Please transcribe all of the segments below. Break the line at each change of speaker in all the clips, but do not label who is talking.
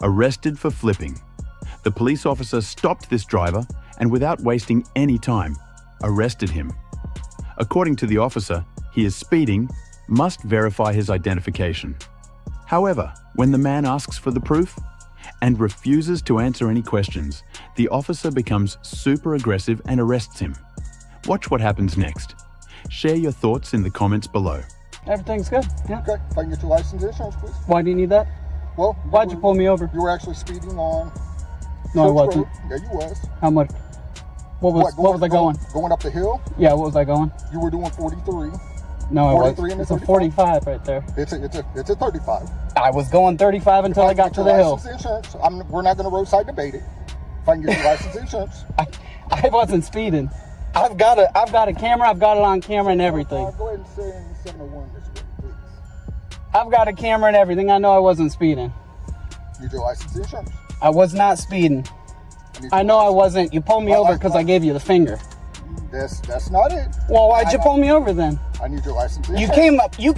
Arrested for flipping. The police officer stopped this driver and, without wasting any time, arrested him. According to the officer, he is speeding, must verify his identification. However, when the man asks for the proof and refuses to answer any questions, the officer becomes super aggressive and arrests him. Watch what happens next. Share your thoughts in the comments below.
Everything's good. Yeah.
Okay, if I can get your license and insurance, please.
Why do you need that?
Well,
why'd you pull me over?
You were actually speeding on.
No, I wasn't.
Yeah, you was.
How much? What was I going?
Going up the hill?
Yeah, what was I going?
You were doing 43.
No, I wasn't.
43 and
It's a 45 right there.
It's a 35.
I was going 35 until I got to the hill.
Insurance, we're not going to roadside debate it. If I can get your license and insurance.
I wasn't speeding. I've got a camera. I've got it on camera and everything.
Go ahead and say 701 this way, please.
I've got a camera and everything. I know I wasn't speeding.
Need your license and insurance.
I was not speeding. I know I wasn't. You pulled me over because I gave you the finger.
That's not it.
Well, why'd you pull me over then?
I need your license and
You
insurance.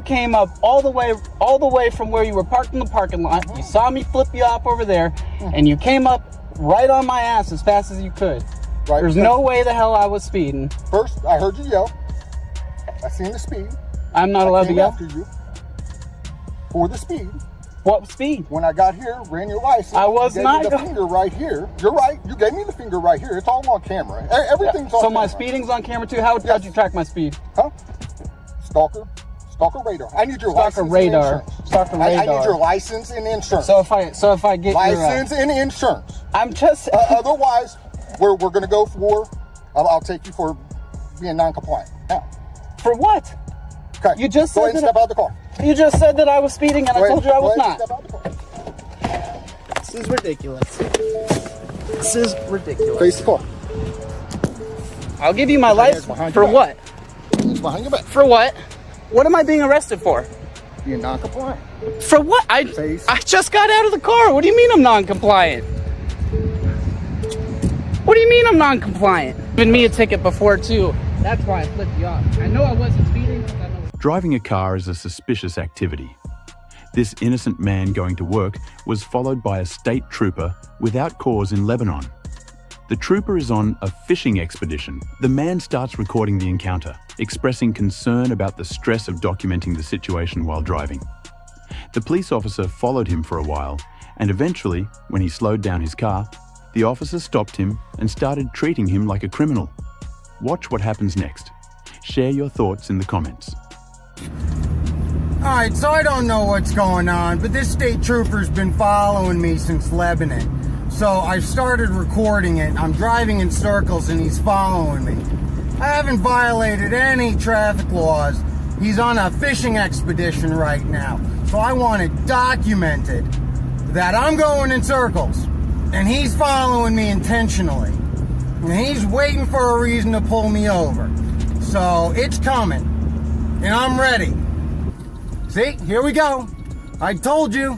came up all the way from where you were parked in the parking lot. You saw me flip you off over there, and you came up right on my ass as fast as you could.
Right.
There's no way the hell I was speeding.
First, I heard you yell. I seen the speed.
I'm not allowed to yell?
After you for the speed.
What speed?
When I got here, ran your license.
I was not.
You gave me the finger right here. You're right. You gave me the finger right here. It's all on camera. Everything's on camera.
So my speeding's on camera too? How'd you track my speed?
Huh? Stalker radar. I need your license and insurance.
Stalker radar.
I need your license and insurance.
So if I get
license and insurance.
I'm just.
Otherwise, we're gonna go for. I'll take you for being non-compliant. Now.
For what?
Okay.
You just
go
said
ahead and step out the car.
You just said that I was speeding, and I told you I was not.
Step out the car.
This is ridiculous. This is ridiculous.
Face the car.
I'll give you my license. For what?
It's behind your back.
For what? What am I being arrested for?
You're non-compliant.
For what? I just got out of the car. What do you mean I'm non-compliant? What do you mean I'm non-compliant? Given me a ticket before too. That's why I flipped you off. I know I wasn't speeding.
Driving a car is a suspicious activity. This innocent man going to work was followed by a state trooper without cause in Lebanon. The trooper is on a fishing expedition. The man starts recording the encounter, expressing concern about the stress of documenting the situation while driving. The police officer followed him for a while, and eventually, when he slowed down his car, the officer stopped him and started treating him like a criminal. Watch what happens next. Share your thoughts in the comments.
Alright, so I don't know what's going on, but this state trooper's been following me since Lebanon. So I've started recording it. I'm driving in circles and he's following me. I haven't violated any traffic laws. He's on a fishing expedition right now. So I want it documented that I'm going in circles and he's following me intentionally. And he's waiting for a reason to pull me over. So it's coming. And I'm ready. See, here we go. I told you.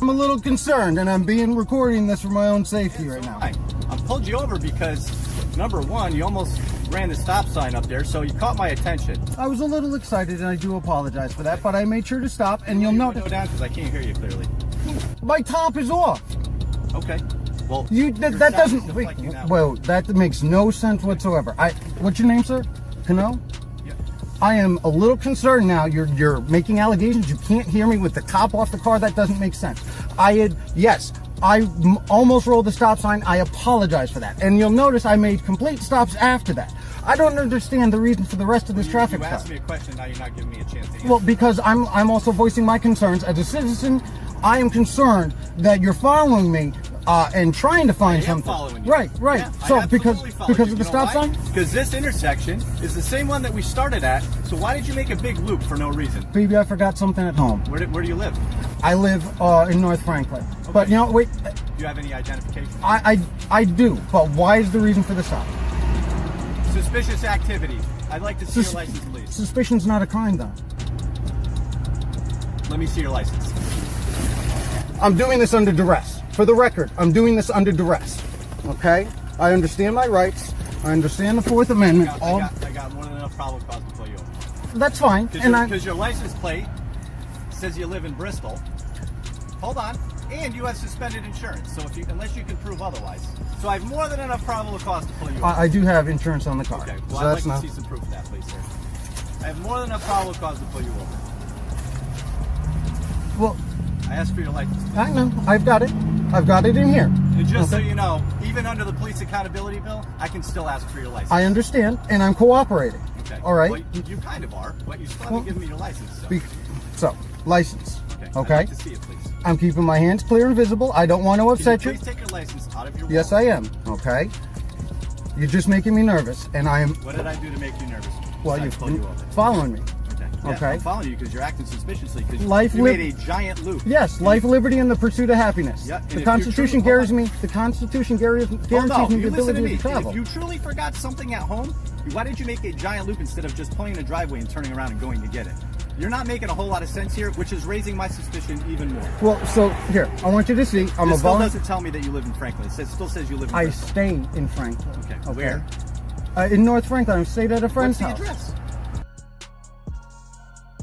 I'm a little concerned, and I'm recording this for my own safety right now.
I pulled you over because, number one, you almost ran the stop sign up there, so you caught my attention.
I was a little excited, and I do apologize for that, but I made sure to stop, and you'll notice.
Go down because I can't hear you clearly.
My top is off.
Okay. Well,
that doesn't. Wait, well, that makes no sense whatsoever. What's your name, sir? Kano? I am a little concerned now. You're making allegations. You can't hear me with the top off the car. That doesn't make sense. I almost rolled the stop sign. I apologize for that. And you'll notice I made complete stops after that. I don't understand the reason for the rest of this traffic stop.
You asked me a question, now you're not giving me a chance to answer.
Well, because I'm also voicing my concerns as a citizen. I am concerned that you're following me and trying to find something.
Following you.
Right.
Yeah,
So because of the stop sign?
Because this intersection is the same one that we started at. So why did you make a big loop for no reason?
Baby, I forgot something at home.
Where do you live?
I live in North Franklin. Okay. But wait.
Do you have any identification?
I do. But why is the reason for the stop?
Suspicious activity. I'd like to see your license, please.
Suspicion's not a crime, though.
Let me see your license.
I'm doing this under duress. For the record, I'm doing this under duress. Okay? I understand my rights. I understand the Fourth Amendment.
I got more than enough problem cause to pull you over.
That's fine.
Because your license plate says you live in Bristol. Hold on. And you have suspended insurance. So unless you can prove otherwise. So I have more than enough probable cause to pull you over.
I do have insurance on the car.
Okay.
So
Well, I'd
that's
like to
not.
see some proof of that, please, sir. I have more than enough probable cause to pull you over.
Well,
I asked for your license.
I know. I've got it. I've got it in here.
And just so
Okay.
you know, even under the police accountability bill, I can still ask for your license.
I understand, and I'm cooperating.
Okay.
All right.
Well, you kind of are, but you still
Well,
haven't given me your license.
So, license.
I'd
Okay.
like to see it, please.
I'm keeping my hands clear and visible. I don't want to upset
Can
you.
you please take your license out of your
Yes, I
wallet?
am. Okay. You're just making me nervous, and I am.
What did I do to make you nervous?
Well,
Besides
you've
pull you
been
over?
following me.
Okay. Yeah,
Okay.
I'm following you because you're acting suspiciously because
Life
you
lib-
made a giant loop.
Yes, life, liberty, and the pursuit of happiness.
Yeah, and
The
if
Constitution
you truly-
guarantees me. The Constitution guarantees
Well,
guarantees me
you
the
listen to
ability
me.
to travel.
If you truly forgot something at home, why did you make a giant loop instead of just pulling in the driveway and turning around and going to get it? You're not making a whole lot of sense here, which is raising my suspicion even more.
Well, so here, I want you to see. I'm
This
a
still
volunteer.
doesn't tell me that you live in Franklin. It still says you live in
I
Bristol.
stay in Franklin.
Okay. Where?
In North Franklin. I stayed at a friend's
What's the
house.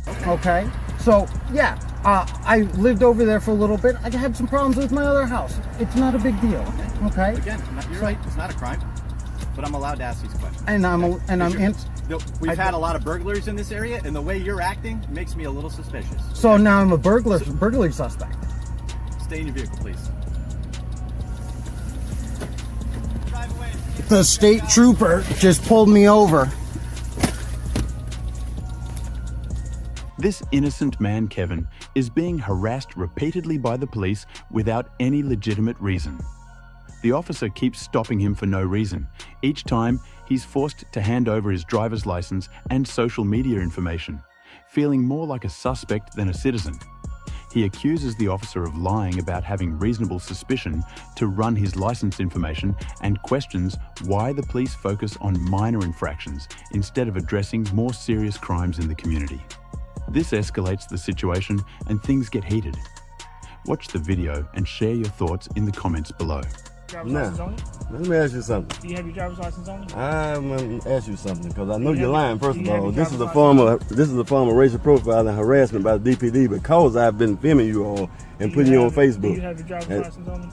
address?
Okay. So yeah, I lived over there for a little bit. I had some problems with my other house. It's not a big deal. Okay.
Again, you're right. It's not a crime, but I'm allowed to ask these questions.
And I'm
We've had a lot of burglaries in this area, and the way you're acting makes me a little suspicious.
so now I'm a burglary suspect.
Stay in your vehicle, please. Drive away.
The state trooper just pulled me over.
This innocent man, Kevin, is being harassed repeatedly by the police without any legitimate reason. The officer keeps stopping him for no reason. Each time, he's forced to hand over his driver's license and social media information, feeling more like a suspect than a citizen. He accuses the officer of lying about having reasonable suspicion to run his license information and questions why the police focus on minor infractions instead of addressing more serious crimes in the community. This escalates the situation and things get heated. Watch the video and share your thoughts in the comments below.
Driver's license on you?
Let me ask you something.
Do you have your driver's license on you?
I'm gonna ask you something because I know
Do you
you're
have-
lying. First
do
of
you have
all,
your
this is a
driver's
form of racial profiling and harassment by the DPD because I've been filming you all and putting you on
Do
Facebook.
you have your driver's
And-
license on you?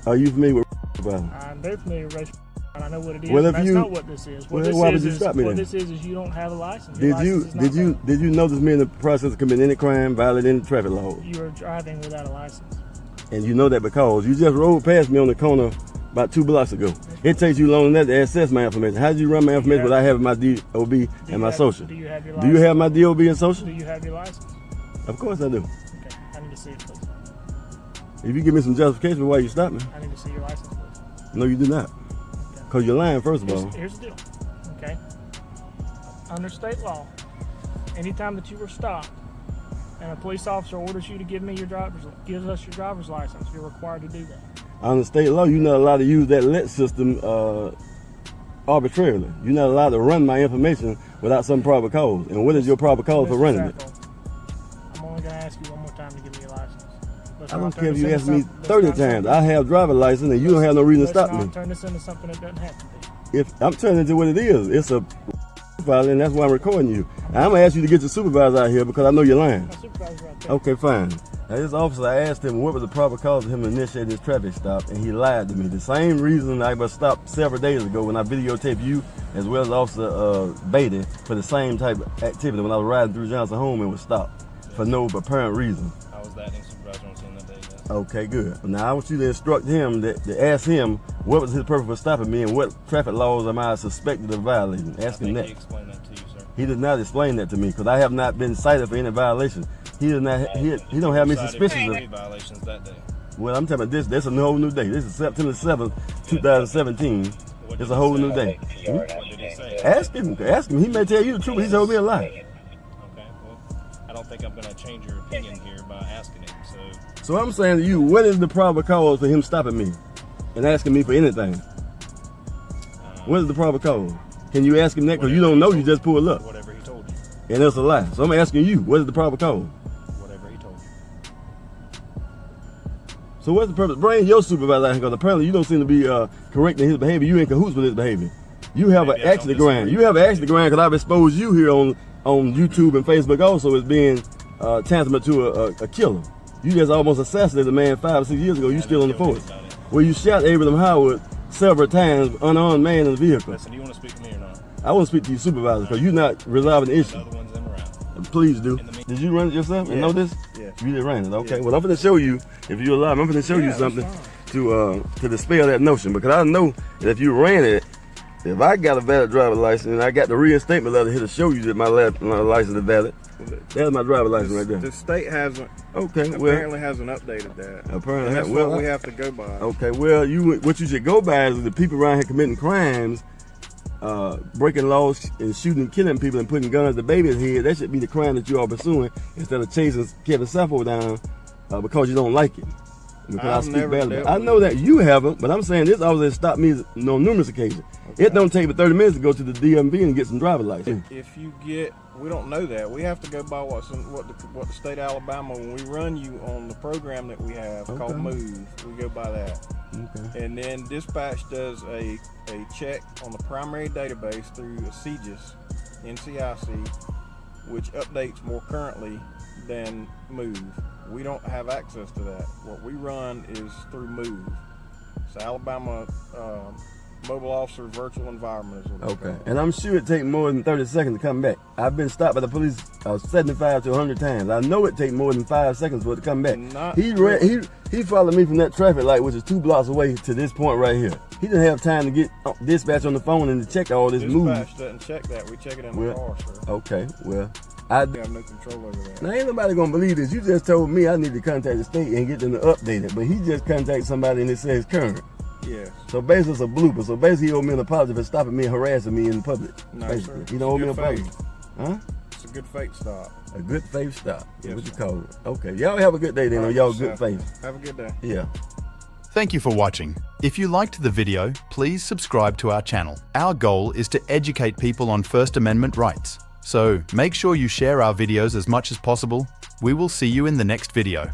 Are you familiar with profiling?
I'm very familiar with racial and I know what it is.
Well,
and
if
that's
you-
not what this is. What
well,
this
why
is
would you
is
stop me
what
then?
this is you don't have a license. Your
Did you
license is not valid.
did you notice me in the process of committing any crime, violating any traffic laws?
You are driving without a license.
And you know that because you just rode past me on the corner about 2 blocks ago. It takes you long enough to access my information. How did you run my information without having my DOB and my social?
Do you have your
Do
license?
you have my DOB and social?
Do you have your license?
Of course I do.
Okay, I need to see it, please.
If you give me some justification for why you stopped me.
I need to see your license, please.
No, you do not.
Okay.
Because you're lying, first of all.
Here's the deal, okay? Under state law, anytime that you were stopped and a police officer orders you to gives us your driver's license, you're required to do that.
Under state law, you're not allowed to use that let system arbitrarily. You're not allowed to run my information without some proper cause. And what is your proper cause for
Mr.
running it?
Saffold, I'm only going to ask you one more time to give me your license. Let's
I
not
don't
turn
care if
this
you
into
ask me
something-
30
let's not
times.
turn
I have driver license and you don't have no reason to
let's
stop me.
not turn this into something that doesn't have to be.
If I'm turning into what it is, it's a file and that's why I'm recording you. And I'm gonna ask you to get your supervisor out here because I know you're lying.
My supervisor right there.
Okay, fine. Now this officer, I asked him what was the proper cause of him initiating this traffic stop, and he lied to me. The same reason I was stopped several days ago when I videotaped you as well as Officer Beatty for the same type of activity when I was riding through Johnson home and was stopped for no apparent reason.
I was that in supervisor on scene that day. Yes.
Okay, good. Now I want you to instruct him to ask him what was his purpose for stopping me and what traffic laws am I suspected of violating. Ask him
I think
that.
he explained that to you, sir.
He did not explain that to me because I have not been cited for any violation. He does not. He don't have me
Cited
suspicious
for
of.
3 violations that day.
Well, I'm talking about this. This is a whole new day. This is September 7th, 2017.
What
It's
did
a whole
he
new
say?
day.
What did he say?
Ask him. Ask him. He may tell you the truth. He told me a lie.
Okay, well, I don't think I'm going to change your opinion here by asking him. So,
So I'm saying to you, what is the proper cause for him stopping me and asking me for anything? What is the proper cause? Can you ask him that? Because you don't know. You just pulled up,
whatever he told you.
and it's a lie. So I'm asking you, what is the proper cause?
Whatever he told you.
So what's the purpose? Bring your supervisor out here because apparently you don't seem to be correcting his behavior. You in cahoots with his behavior. You have
Maybe
an
I
axe to
don't
grind.
disagree.
You have an axe to grind because I've exposed you here on YouTube and Facebook also as being tantamount to a killer. You just almost assassinated a man 5 or 6 years ago. You still on the force. Well, you shot Abraham Howard several times, unarmed man in the vehicle.
Listen, do you want to speak to me or not?
I want to speak to your supervisor because you're not resolving the issue.
The other ones in around.
Please do. Did you run it yourself and know this?
Yeah.
You did run it. Okay.
Yeah.
Well, I'm going to show you, if you're alive, I'm going to show you something to dispel that notion, because I know that if you ran it, if I got a valid driver's license and I got the reinstatement letter here to show you that my license is valid, that's my driver's license right there.
The state hasn't.
Apparently
hasn't updated that.
Apparently,
That's
well,
what we have to go by.
Okay, well, what you should go by is the people around here committing crimes, breaking laws and shooting and killing people and putting guns to babies' head. That should be the crime that you are pursuing instead of chasing Kevin Sappho down because you don't like it. Because I speak badly. I know that you haven't, but I'm saying this officer has stopped me on numerous occasions. Okay. It don't take but 30 minutes to go to the DMV and get some driver's license.
If you get, we don't know that. We have to go by what the state of Alabama, when we run you on the program that we have called MOVE, we go by that. Okay. And then dispatch does a check on the primary database through a CGIS, NCIC, which updates more currently than MOVE. We don't have access to that. What we run is through MOVE. It's Alabama Mobile Officer Virtual Environment is what it's called.
And I'm sure it takes more than 30 seconds to come back. I've been stopped by the police 75 to 100 times. I know it takes more than 5 seconds for it to come back. He followed me from that traffic light, which is 2 blocks away, to this point right here. He didn't have time to get dispatch on the phone and to check all this move.
Dispatch doesn't check that. We check it in the car, sir.
Okay, well,
we have no control over that.
Now, ain't nobody gonna believe this. You just told me I need to contact the state and get them to update it, but he just contacted somebody and it says current.
Yes.
So basically it's a blooper. So basically he owed me an apology for stopping me and harassing me in public.
No,
basically.
sir.
He don't owe me an apology. Huh?
It's a good faith stop.
A good faith stop.
Yes,
what you
sir.
call it. Okay. Y'all have a good day then on y'all good faith.
Have a good day.
Yeah.
Thank you for watching. If you liked the video, please subscribe to our channel. Our goal is to educate people on First Amendment rights. So make sure you share our videos as much as possible. We will see you in the next video.